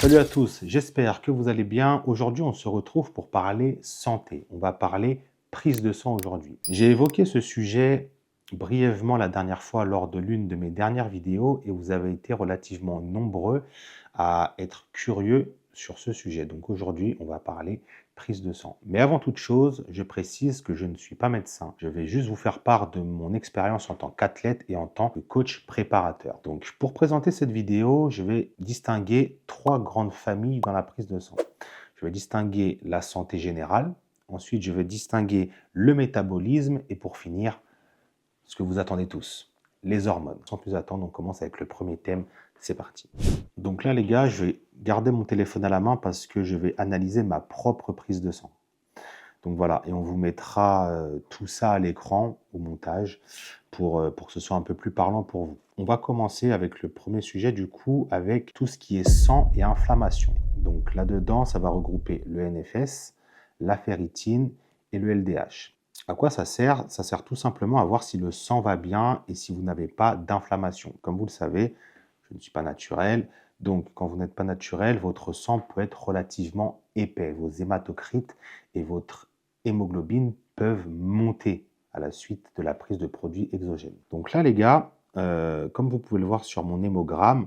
Salut à tous, j'espère que vous allez bien. Aujourd'hui, on se retrouve pour parler santé. On va parler prise de sang aujourd'hui. J'ai évoqué ce sujet brièvement la dernière fois lors de l'une de mes dernières vidéos et vous avez été relativement nombreux à être curieux sur ce sujet. Donc aujourd'hui, on va parler prise de sang. Mais avant toute chose, je précise que je ne suis pas médecin. Je vais juste vous faire part de mon expérience en tant qu'athlète et en tant que coach préparateur. Donc pour présenter cette vidéo, je vais distinguer trois grandes familles dans la prise de sang. Je vais distinguer la santé générale, ensuite je vais distinguer le métabolisme et pour finir, ce que vous attendez tous, les hormones. Sans plus attendre, on commence avec le premier thème, c'est parti. Donc là les gars, je vais garder mon téléphone à la main parce que je vais analyser ma propre prise de sang. Donc voilà, et on vous mettra tout ça à l'écran au montage pour que ce soit un peu plus parlant pour vous. On va commencer avec le premier sujet du coup, avec tout ce qui est sang et inflammation. Donc là-dedans, ça va regrouper le NFS, la ferritine et le LDH. À quoi ça sert? Ça sert tout simplement à voir si le sang va bien et si vous n'avez pas d'inflammation. Comme vous le savez, je ne suis pas naturel, donc quand vous n'êtes pas naturel, votre sang peut être relativement épais. Vos hématocrites et votre hémoglobine peuvent monter à la suite de la prise de produits exogènes. Donc là, les gars, comme vous pouvez le voir sur mon hémogramme,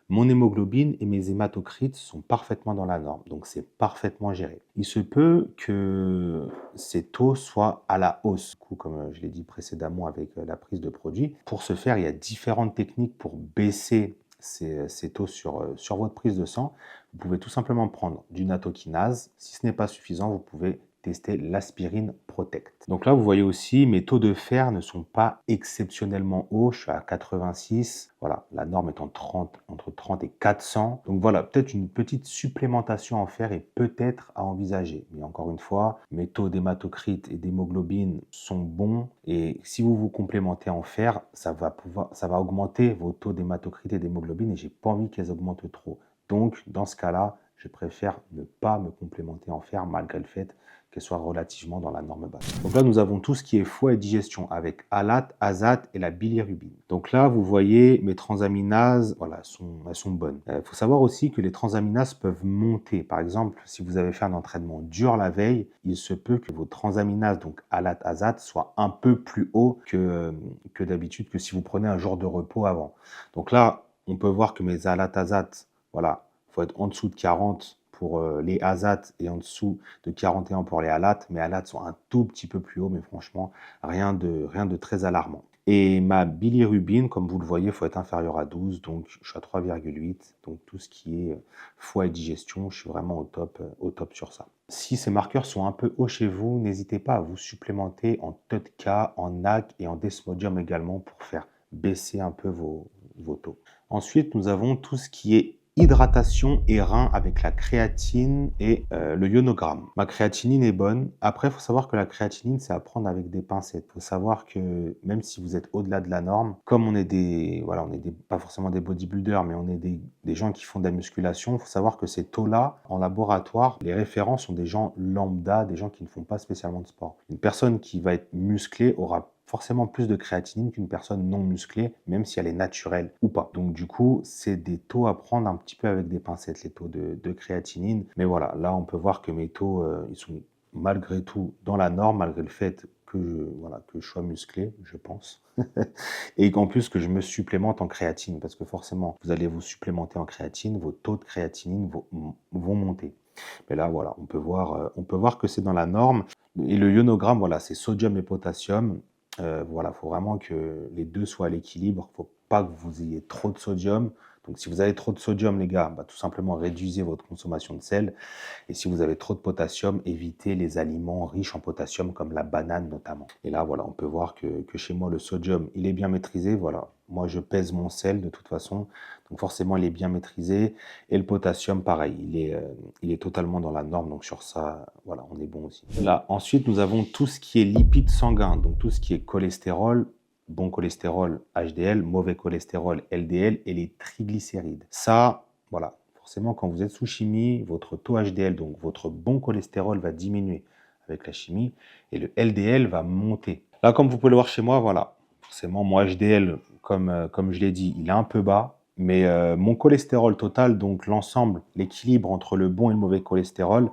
mon hémoglobine et mes hématocrites sont parfaitement dans la norme, donc c'est parfaitement géré. Il se peut que ces taux soient à la hausse, du coup, comme je l'ai dit précédemment avec la prise de produits. Pour ce faire, il y a différentes techniques pour baisser ces taux sur votre prise de sang. Vous pouvez tout simplement prendre du nattokinase. Si ce n'est pas suffisant, vous pouvez tester l'aspirine Protect. Donc là, vous voyez aussi, mes taux de fer ne sont pas exceptionnellement hauts. Je suis à 86. Voilà, la norme est entre 30 et 400. Donc voilà, peut-être une petite supplémentation en fer est peut-être à envisager. Mais encore une fois, mes taux d'hématocrite et d'hémoglobine sont bons. Et si vous vous complémentez en fer, ça va augmenter vos taux d'hématocrite et d'hémoglobine et j'ai pas envie qu'elles augmentent trop. Donc, dans ce cas-là, je préfère ne pas me complémenter en fer malgré le fait qu'elle soit relativement dans la norme basse. Donc là, nous avons tout ce qui est foie et digestion avec alate, azate et la bilirubine. Donc là, vous voyez, mes transaminases, voilà, elles sont bonnes. Il faut savoir aussi que les transaminases peuvent monter. Par exemple, si vous avez fait un entraînement dur la veille, il se peut que vos transaminases, donc alate, azate, soient un peu plus hauts que d'habitude, que si vous prenez un jour de repos avant. Donc là, on peut voir que mes alate, azate, voilà, il faut être en dessous de 40 pour les azates et en dessous de 41 pour les alates. Mes alates sont un tout petit peu plus haut, mais franchement, rien de très alarmant. Et ma bilirubine, comme vous le voyez, il faut être inférieur à 12, donc je suis à 3,8. Donc tout ce qui est foie et digestion, je suis vraiment au top sur ça. Si ces marqueurs sont un peu hauts chez vous, n'hésitez pas à vous supplémenter en TODK, en NAC et en desmodium également pour faire baisser un peu vos taux. Ensuite, nous avons tout ce qui est hydratation et rein avec la créatine et le ionogramme. Ma créatinine est bonne. Après, il faut savoir que la créatinine, c'est à prendre avec des pincettes. Il faut savoir que même si vous êtes au-delà de la norme, comme on est pas forcément des bodybuilders, mais on est des gens qui font de la musculation, il faut savoir que ces taux-là, en laboratoire, les référents sont des gens lambda, des gens qui ne font pas spécialement de sport. Une personne qui va être musclée aura forcément plus de créatinine qu'une personne non musclée, même si elle est naturelle ou pas. Donc du coup, c'est des taux à prendre un petit peu avec des pincettes, les taux de créatinine. Mais voilà, là, on peut voir que mes taux, ils sont malgré tout dans la norme, malgré le fait que je sois musclé, je pense. Et qu'en plus que je me supplémente en créatine, parce que forcément, vous allez vous supplémenter en créatine, vos taux de créatinine vont monter. Mais là, voilà, on peut voir que c'est dans la norme. Et le ionogramme, voilà, c'est sodium et potassium. Voilà, il faut vraiment que les deux soient à l'équilibre. Il ne faut pas que vous ayez trop de sodium. Donc, si vous avez trop de sodium, les gars, tout simplement réduisez votre consommation de sel. Et si vous avez trop de potassium, évitez les aliments riches en potassium comme la banane notamment. Et là, voilà, on peut voir que chez moi, le sodium, il est bien maîtrisé. Voilà, moi, je pèse mon sel de toute façon. Donc forcément, il est bien maîtrisé. Et le potassium, pareil, il est totalement dans la norme. Donc sur ça, voilà, on est bon aussi. Là, ensuite, nous avons tout ce qui est lipides sanguins. Donc tout ce qui est cholestérol, bon cholestérol HDL, mauvais cholestérol LDL et les triglycérides. Ça, voilà, forcément, quand vous êtes sous chimie, votre taux HDL, donc votre bon cholestérol, va diminuer avec la chimie et le LDL va monter. Là, comme vous pouvez le voir chez moi, voilà, forcément, mon HDL, comme je l'ai dit, il est un peu bas. Mais mon cholestérol total, donc l'ensemble, l'équilibre entre le bon et le mauvais cholestérol,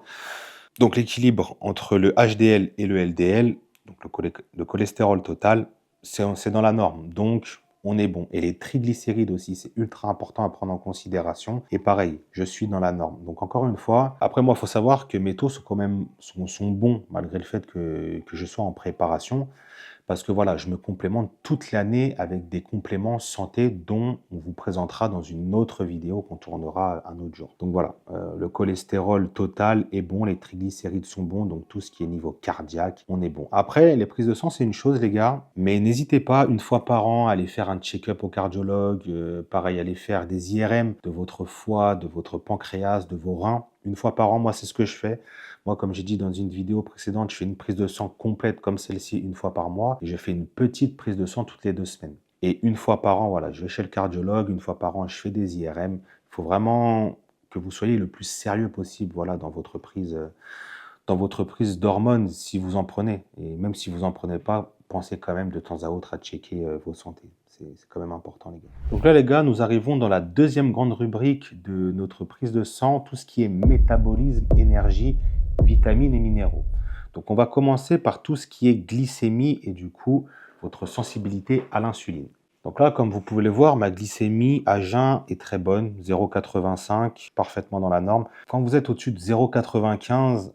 donc l'équilibre entre le HDL et le LDL, donc le cholestérol total, c'est dans la norme. Donc on est bon. Et les triglycérides aussi, c'est ultra important à prendre en considération. Et pareil, je suis dans la norme. Donc encore une fois, après moi, il faut savoir que mes taux sont quand même sont bons, malgré le fait que je sois en préparation. Parce que voilà, je me complémente toute l'année avec des compléments santé dont on vous présentera dans une autre vidéo qu'on tournera un autre jour. Donc voilà, le cholestérol total est bon, les triglycérides sont bons, donc tout ce qui est niveau cardiaque, on est bon. Après, les prises de sang, c'est une chose, les gars, mais n'hésitez pas, une fois par an, à aller faire un check-up au cardiologue, pareil, aller faire des IRM de votre foie, de votre pancréas, de vos reins. Une fois par an, moi, c'est ce que je fais. Moi, comme j'ai dit dans une vidéo précédente, je fais une prise de sang complète comme celle-ci une fois par mois et je fais une petite prise de sang toutes les 2 semaines. Et une fois par an, voilà, je vais chez le cardiologue, une fois par an, je fais des IRM. Il faut vraiment que vous soyez le plus sérieux possible, voilà, dans votre prise d'hormones si vous en prenez. Et même si vous en prenez pas, pensez quand même de temps à autre à checker vos santé. C'est quand même important, les gars. Donc là, les gars, nous arrivons dans la deuxième grande rubrique de notre prise de sang, tout ce qui est métabolisme, énergie, vitamines et minéraux. Donc on va commencer par tout ce qui est glycémie et du coup, votre sensibilité à l'insuline. Donc là, comme vous pouvez le voir, ma glycémie à jeun est très bonne, 0,85, parfaitement dans la norme. Quand vous êtes au-dessus de 0,95,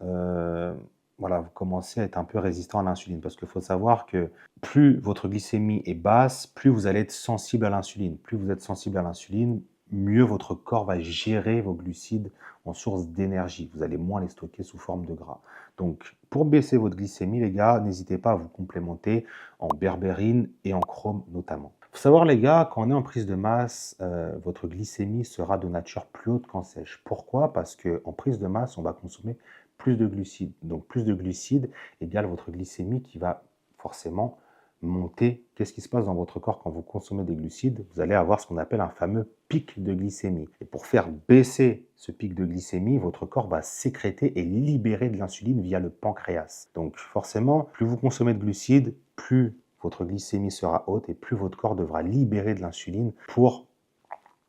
voilà, vous commencez à être un peu résistant à l'insuline parce qu'il faut savoir que plus votre glycémie est basse, plus vous allez être sensible à l'insuline. Plus vous êtes sensible à l'insuline, mieux votre corps va gérer vos glucides en source d'énergie. Vous allez moins les stocker sous forme de gras. Donc, pour baisser votre glycémie, les gars, n'hésitez pas à vous complémenter en berbérine et en chrome notamment. Il faut savoir, les gars, quand on est en prise de masse, votre glycémie sera de nature plus haute qu'en sèche. Pourquoi? Parce qu'en prise de masse, on va consommer plus de glucides. Donc, plus de glucides égale votre glycémie qui va forcément monter. Qu'est-ce qui se passe dans votre corps quand vous consommez des glucides? Vous allez avoir ce qu'on appelle un fameux pic de glycémie. Et pour faire baisser ce pic de glycémie, votre corps va sécréter et libérer de l'insuline via le pancréas. Donc forcément, plus vous consommez de glucides, plus votre glycémie sera haute et plus votre corps devra libérer de l'insuline pour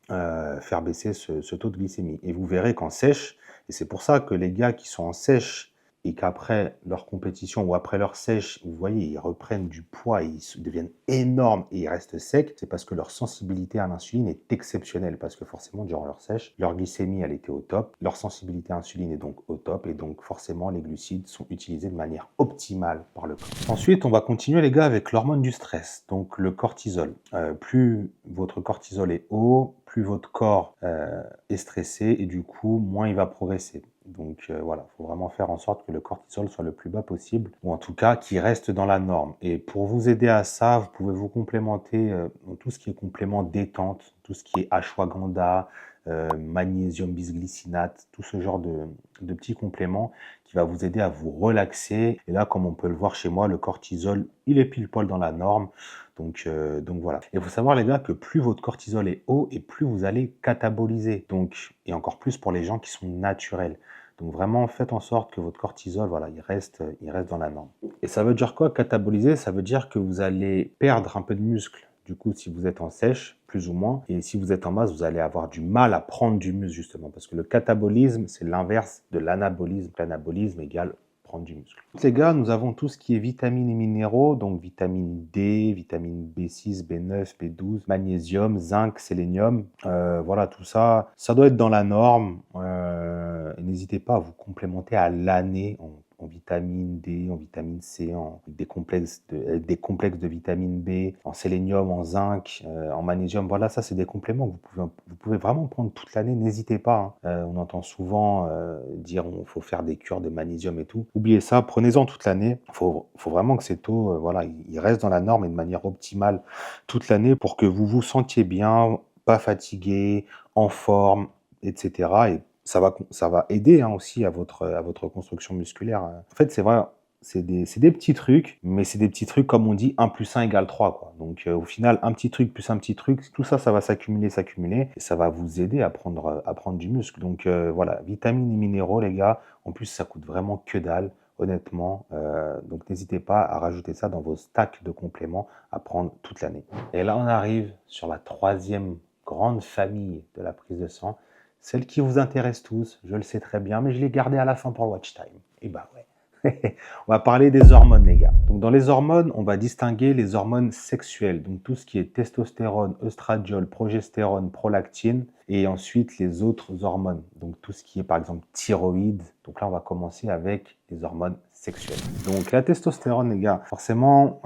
faire baisser ce taux de glycémie. Et vous verrez qu'en sèche, et c'est pour ça que les gars qui sont en sèche et qu'après leur compétition ou après leur sèche, vous voyez, ils reprennent du poids et ils deviennent énormes et ils restent secs, c'est parce que leur sensibilité à l'insuline est exceptionnelle, parce que forcément, durant leur sèche, leur glycémie, elle était au top, leur sensibilité à l'insuline est donc au top, et donc forcément, les glucides sont utilisés de manière optimale par le corps. Ensuite, on va continuer, les gars, avec l'hormone du stress, donc le cortisol. Plus votre cortisol est haut, plus votre corps est stressé, et du coup, moins il va progresser. Donc voilà, il faut vraiment faire en sorte que le cortisol soit le plus bas possible, ou en tout cas qu'il reste dans la norme. Et pour vous aider à ça, vous pouvez vous complémenter dans tout ce qui est complément détente, tout ce qui est ashwagandha, magnésium bisglycinate, tout ce genre de petits compléments qui va vous aider à vous relaxer. Et là, comme on peut le voir chez moi, le cortisol, il est pile poil dans la norme. Donc voilà. Et il faut savoir, les gars, que plus votre cortisol est haut et plus vous allez cataboliser. Donc, et encore plus pour les gens qui sont naturels. Donc vraiment, faites en sorte que votre cortisol, voilà, il reste dans la norme. Et ça veut dire quoi, cataboliser? Ça veut dire que vous allez perdre un peu de muscle. Du coup, si vous êtes en sèche, plus ou moins, et si vous êtes en masse, vous allez avoir du mal à prendre du muscle, justement, parce que le catabolisme, c'est l'inverse de l'anabolisme. L'anabolisme égale prendre du muscle. Les gars, nous avons tout ce qui est vitamines et minéraux, donc vitamine D, vitamine B6, B9, B12, magnésium, zinc, sélénium. Voilà, tout ça, ça doit être dans la norme. N'hésitez pas à vous complémenter à l'année en vitamine D, en vitamine C, des complexes de vitamine B, en sélénium, en zinc, en magnésium. Voilà, ça, c'est des compléments que vous pouvez vraiment prendre toute l'année. N'hésitez pas, hein. On entend souvent dire qu'il faut faire des cures de magnésium et tout. Oubliez ça, prenez-en toute l'année. Il faut vraiment que ces taux, voilà, ils restent dans la norme et de manière optimale toute l'année pour que vous vous sentiez bien, pas fatigué, en forme, etc. Et ça va aider hein, aussi à votre construction musculaire. En fait, c'est vrai, c'est des petits trucs, mais c'est des petits trucs, comme on dit, 1 plus 1 égale 3, quoi. Donc, au final, un petit truc plus un petit truc, tout ça, ça va s'accumuler, et ça va vous aider à prendre du muscle. Donc, voilà, vitamines et minéraux, les gars. En plus, ça coûte vraiment que dalle, honnêtement. Donc, n'hésitez pas à rajouter ça dans vos stacks de compléments à prendre toute l'année. Et là, on arrive sur la troisième grande famille de la prise de sang, celle qui vous intéresse tous, je le sais très bien, mais je l'ai gardée à la fin pour le watch time. Et bah ouais. On va parler des hormones, les gars. Donc, dans les hormones, on va distinguer les hormones sexuelles. Donc, tout ce qui est testostérone, œstradiol, progestérone, prolactine. Et ensuite, les autres hormones. Donc, tout ce qui est, par exemple, thyroïde. Donc là, on va commencer avec les hormones sexuelles. Donc, la testostérone, les gars, forcément,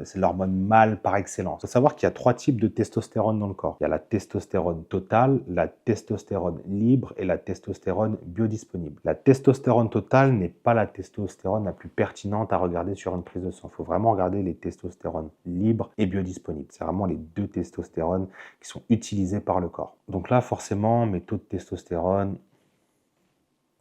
c'est l'hormone mâle par excellence. Il faut savoir qu'il y a 3 types de testostérone dans le corps. Il y a la testostérone totale, la testostérone libre et la testostérone biodisponible. La testostérone totale n'est pas la testostérone la plus pertinente à regarder sur une prise de sang. Il faut vraiment regarder les testóstérones libres et biodisponibles. C'est vraiment les 2 testóstérones qui sont utilisés par le corps. Donc là, forcément, mes taux de testostérone,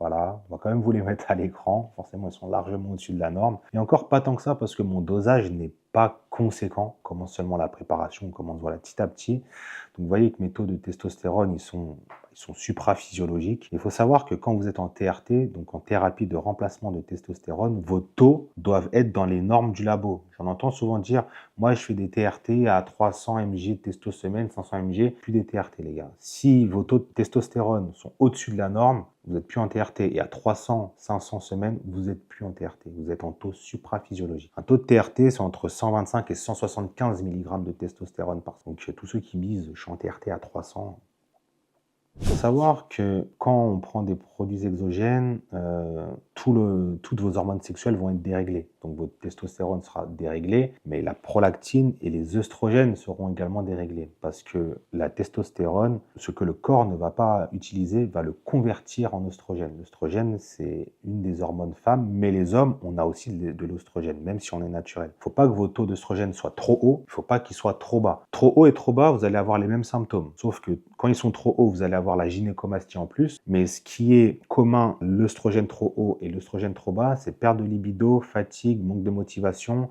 voilà, on va quand même vous les mettre à l'écran. Forcément, ils sont largement au-dessus de la norme. Et encore pas tant que ça parce que mon dosage n'est pas conséquent. On commence seulement la préparation, on commence voilà, petit à petit. Donc vous voyez que mes taux de testostérone, ils sont supraphysiologiques. Il faut savoir que quand vous êtes en TRT, donc en thérapie de remplacement de testostérone, vos taux doivent être dans les normes du labo. J'en entends souvent dire, moi je fais des TRT à 300 mg de testo semaine, 500 mg, plus des TRT les gars. Si vos taux de testostérone sont au-dessus de la norme, vous n'êtes plus en TRT. Et à 300, 500 semaines, vous n'êtes plus en TRT. Vous êtes en taux supraphysiologique. Un taux de TRT, c'est entre 125 et 175 mg de testostérone par jour. Donc tous ceux qui misent, je suis en TRT à 300. Il faut savoir que quand on prend des produits exogènes, toutes vos hormones sexuelles vont être déréglées. Donc votre testostérone sera déréglé, mais la prolactine et les œstrogènes seront également déréglés. Parce que la testostérone, ce que le corps ne va pas utiliser, va le convertir en œstrogène. L'œstrogène, c'est une des hormones femmes, mais les hommes, on a aussi de l'œstrogène, même si on est naturel. Il ne faut pas que vos taux d'œstrogène soient trop hauts, il ne faut pas qu'ils soient trop bas. Trop haut et trop bas, vous allez avoir les mêmes symptômes. Sauf que quand ils sont trop hauts, vous allez avoir la gynécomastie en plus. Mais ce qui est commun, l'œstrogène trop haut et l'œstrogène trop bas, c'est perte de libido, fatigue, manque de motivation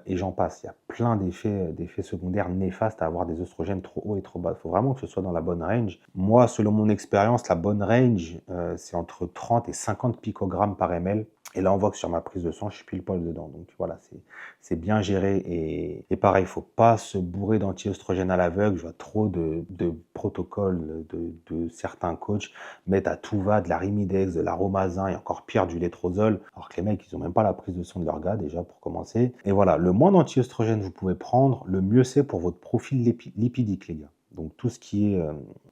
et j'en passe. Il y a plein d'effets secondaires néfastes à avoir des œstrogènes trop hauts et trop bas. Il faut vraiment que ce soit dans la bonne range. Moi, selon mon expérience, la bonne range, c'est entre 30 et 50 picogrammes par ml. Et là, on voit que sur ma prise de sang, je suis pile poil dedans. Donc voilà, c'est bien géré. Et pareil, il ne faut pas se bourrer d'anti-œstrogènes à l'aveugle. Je vois trop de protocoles de certains coachs mettre à tout va de la Rimidex, de l'aromazin et encore pire du létrozole. Alors que les mecs, ils n'ont même pas la prise de sang de leur gars déjà pour commencer. Et voilà, le moins d'anti-œstrogènes vous pouvez prendre, le mieux c'est pour votre profil lipidique, les gars. Donc tout ce qui est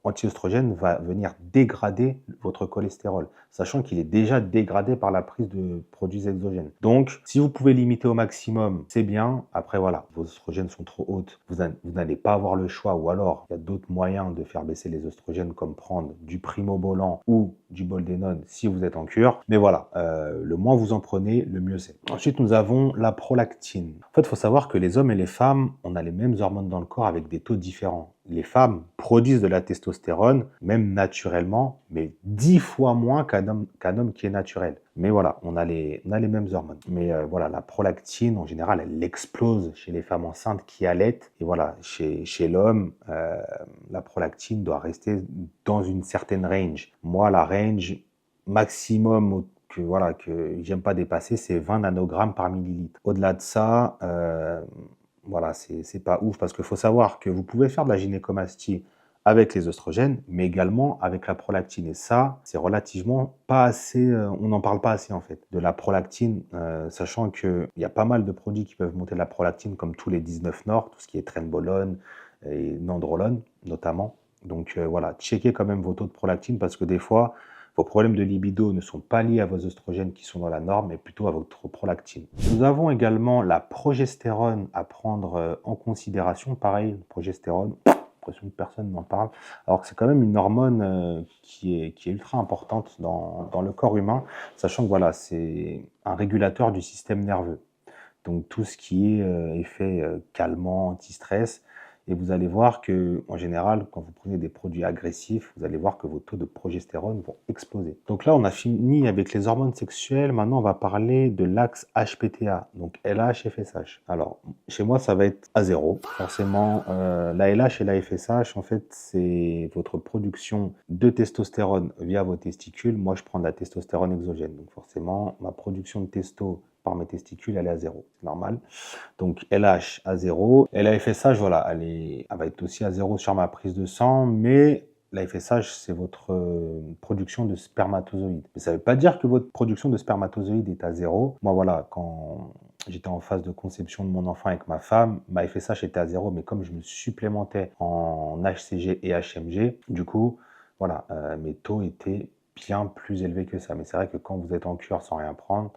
anti-œstrogène va venir dégrader votre cholestérol, sachant qu'il est déjà dégradé par la prise de produits exogènes. Donc si vous pouvez limiter au maximum, c'est bien. Après voilà, vos œstrogènes sont trop hautes, vous n'allez pas avoir le choix, ou alors il y a d'autres moyens de faire baisser les œstrogènes comme prendre du primobolan ou du boldenone si vous êtes en cure. Mais voilà, le moins vous en prenez, le mieux c'est. Ensuite nous avons la prolactine. En fait, il faut savoir que les hommes et les femmes, on a les mêmes hormones dans le corps avec des taux différents. Les femmes produisent de la testostérone, même naturellement, mais 10 fois moins qu'un homme qui est naturel. Mais voilà, on a les mêmes hormones. Mais voilà, la prolactine, en général, elle explose chez les femmes enceintes qui allaitent. Et voilà, chez l'homme, la prolactine doit rester dans une certaine range. Moi, la range maximum que j'aime pas dépasser, c'est 20 nanogrammes par millilitre. Au-delà de ça, voilà, c'est pas ouf parce qu'il faut savoir que vous pouvez faire de la gynécomastie avec les œstrogènes, mais également avec la prolactine. Et ça, c'est relativement pas assez, on n'en parle pas assez en fait, de la prolactine, sachant qu'il y a pas mal de produits qui peuvent monter de la prolactine, comme tous les 19 Nord, tout ce qui est trenbolone et nandrolone notamment. Donc voilà, checkez quand même vos taux de prolactine parce que des fois, vos problèmes de libido ne sont pas liés à vos œstrogènes qui sont dans la norme, mais plutôt à votre prolactine. Nous avons également la progestérone à prendre en considération. Pareil, progestérone, l'impression que personne n'en parle, alors que c'est quand même une hormone qui est ultra importante dans le corps humain, sachant que voilà, c'est un régulateur du système nerveux. Donc tout ce qui est effet calmant, anti-stress. Et vous allez voir que, en général, quand vous prenez des produits agressifs, vous allez voir que vos taux de progestérone vont exploser. Donc là, on a fini avec les hormones sexuelles. Maintenant, on va parler de l'axe HPTA, donc LH, FSH. Alors, chez moi, ça va être à zéro. Forcément, la LH et la FSH, en fait, c'est votre production de testostérone via vos testicules. Moi, je prends de la testostérone exogène. Donc forcément, ma production de testo par mes testicules, elle est à 0. C'est normal. Donc LH à 0. Et la FSH, voilà, elle va être aussi à 0 sur ma prise de sang, mais la FSH, c'est votre production de spermatozoïdes. Mais ça ne veut pas dire que votre production de spermatozoïdes est à 0. Moi, voilà, quand j'étais en phase de conception de mon enfant avec ma femme, ma FSH était à 0, mais comme je me supplémentais en HCG et HMG, du coup, voilà, mes taux étaient bien plus élevés que ça. Mais c'est vrai que quand vous êtes en cure sans rien prendre,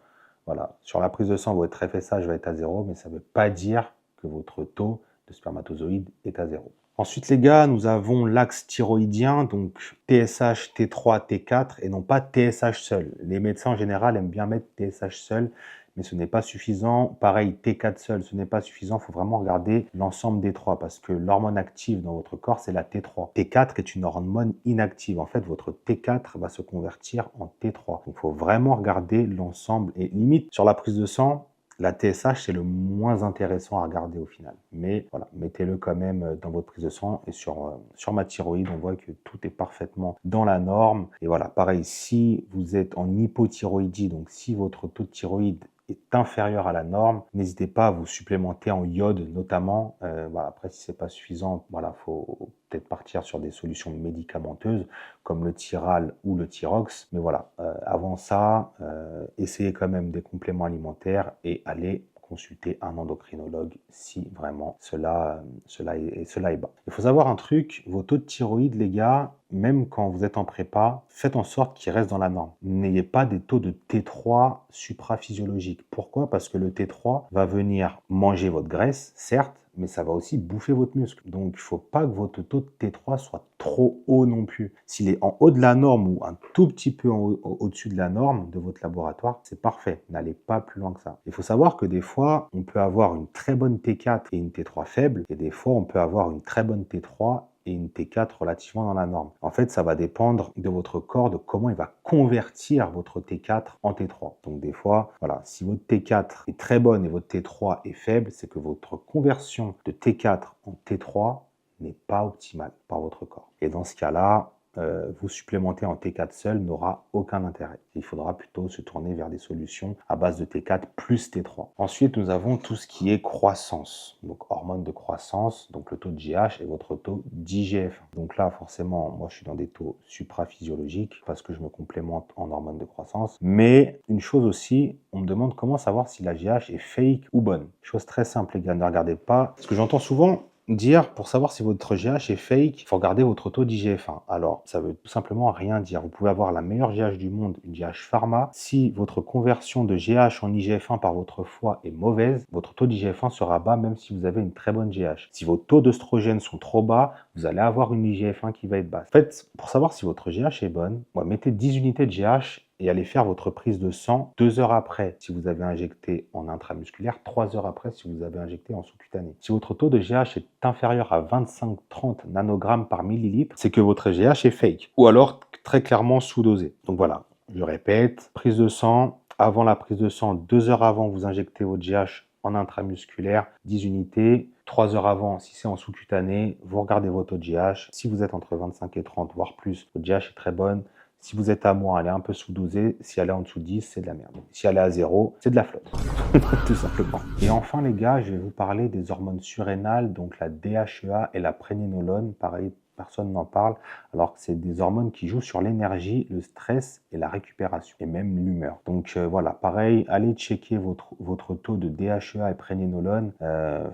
voilà, sur la prise de sang, votre FSH va être à 0, mais ça ne veut pas dire que votre taux de spermatozoïdes est à 0. Ensuite, les gars, nous avons l'axe thyroïdien, donc TSH, T3, T4, et non pas TSH seul. Les médecins en général aiment bien mettre TSH seul, mais ce n'est pas suffisant. Pareil, T4 seul, ce n'est pas suffisant. Il faut vraiment regarder l'ensemble des trois, parce que l'hormone active dans votre corps, c'est la T3. T4 est une hormone inactive. En fait, votre T4 va se convertir en T3. Donc, il faut vraiment regarder l'ensemble. Et limite, sur la prise de sang, la TSH, c'est le moins intéressant à regarder au final. Mais voilà, mettez-le quand même dans votre prise de sang. Et sur ma thyroïde, on voit que tout est parfaitement dans la norme. Et voilà, pareil, si vous êtes en hypothyroïdie, donc si votre taux de thyroïde est inférieur à la norme, n'hésitez pas à vous supplémenter en iode notamment. Voilà, après, si c'est pas suffisant, voilà, faut peut-être partir sur des solutions médicamenteuses comme le Tyral ou le Tyrox. Mais voilà, avant ça, essayez quand même des compléments alimentaires et allez consulter un endocrinologue si vraiment cela est bas. Il faut savoir un truc, vos taux de thyroïde, les gars, même quand vous êtes en prépa, faites en sorte qu'ils restent dans la norme. N'ayez pas des taux de T3 supraphysiologiques. Pourquoi? Parce que le T3 va venir manger votre graisse, certes, mais ça va aussi bouffer votre muscle. Donc, il ne faut pas que votre taux de T3 soit trop haut non plus. S'il est en haut de la norme ou un tout petit peu au-dessus de la norme de votre laboratoire, c'est parfait. N'allez pas plus loin que ça. Il faut savoir que des fois, on peut avoir une très bonne T4 et une T3 faible, et des fois, on peut avoir une très bonne T3 et une T4 relativement dans la norme. En fait, ça va dépendre de votre corps, de comment il va convertir votre T4 en T3. Donc des fois, voilà, si votre T4 est très bonne et votre T3 est faible, c'est que votre conversion de T4 en T3 n'est pas optimale par votre corps. Et dans ce cas-là, vous supplémenter en T4 seul n'aura aucun intérêt. Il faudra plutôt se tourner vers des solutions à base de T4 plus T3. Ensuite, nous avons tout ce qui est croissance. Donc, hormone de croissance, donc le taux de GH et votre taux d'IGF-1. Donc là, forcément, moi, je suis dans des taux supraphysiologiques parce que je me complémente en hormone de croissance. Mais une chose aussi, on me demande comment savoir si la GH est fake ou bonne. Chose très simple, les gars, ne regardez pas. Ce que j'entends souvent dire, pour savoir si votre GH est fake, il faut regarder votre taux d'IGF-1. Alors, ça veut tout simplement rien dire. Vous pouvez avoir la meilleure GH du monde, une GH pharma. Si votre conversion de GH en IGF-1 par votre foie est mauvaise, votre taux d'IGF-1 sera bas même si vous avez une très bonne GH. Si vos taux d'œstrogène sont trop bas, vous allez avoir une IGF-1 qui va être basse. En fait, pour savoir si votre GH est bonne, mettez 10 unités de GH et allez faire votre prise de sang 2 heures après si vous avez injecté en intramusculaire, 3 heures après si vous avez injecté en sous-cutané. Si votre taux de GH est inférieur à 25-30 nanogrammes par millilitre, c'est que votre GH est fake ou alors très clairement sous-dosé. Donc voilà, je répète, prise de sang, avant la prise de sang, 2 heures avant, vous injectez votre GH en intramusculaire, 10 unités. 3 heures avant, si c'est en sous-cutané, vous regardez votre taux de GH. Si vous êtes entre 25 et 30, voire plus, votre GH est très bonne. Si vous êtes à moins, elle est un peu sous-dosée. Si elle est en dessous de 10, c'est de la merde. Si elle est à 0, c'est de la flotte. Tout simplement. Et enfin, les gars, je vais vous parler des hormones surrénales, donc la DHEA et la prénénolone. Pareil, personne n'en parle, alors que c'est des hormones qui jouent sur l'énergie, le stress et la récupération, et même l'humeur. Donc voilà, pareil, allez checker votre taux de DHEA et prénénolone,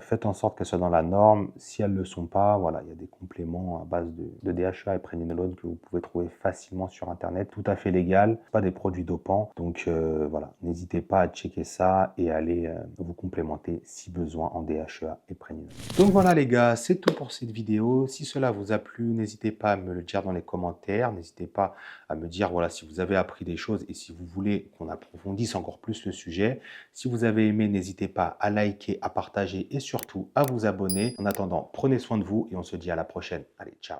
faites en sorte qu'elles soient dans la norme. Si elles ne le sont pas, voilà, il y a des compléments à base de DHEA et prénénolone que vous pouvez trouver facilement sur Internet, tout à fait légal, pas des produits dopants. Donc voilà, n'hésitez pas à checker ça et aller vous complémenter si besoin en DHEA et prénénolone. Donc voilà les gars, c'est tout pour cette vidéo. Si cela vous a plu, n'hésitez pas à me le dire dans les commentaires. N'hésitez pas à me dire voilà, si vous avez appris des choses et si vous voulez qu'on approfondisse encore plus le sujet. Si vous avez aimé, n'hésitez pas à liker, à partager et surtout à vous abonner. En attendant, prenez soin de vous et on se dit à la prochaine. Allez, ciao!